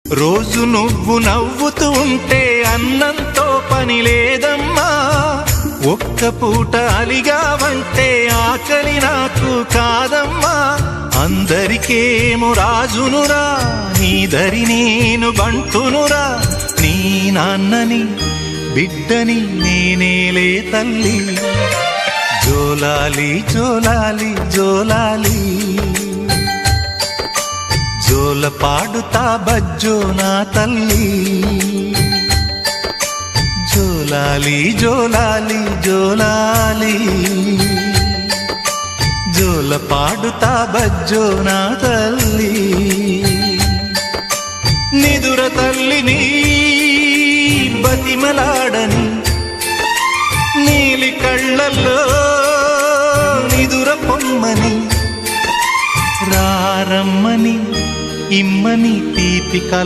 రోజు నువ్వు నవ్వుతూ ఉంటే అన్నంతో పని లేదమ్మా. ఒక్క పూట అలిగావంటే ఆకలి నాకు కాదమ్మా. అందరికేమో రాజునురా, నీ దరి నేను బంటునురా. నీ నాన్నని బిడ్డని నేనేలే తల్లి. జోలాలి జోలాలి జోలాలి, జోల పాడుతా బజ్జో నా తల్లి. జోలాలి జోలాలి జోలాలి, జోల పాడుతా బజ్జో నా తల్లి. నిదుర తల్లిని బతిమలాడని, నీలి కళ్ళల్లో నిదుర పొమ్మని, రారమ్మని ఇమ్మని తీపి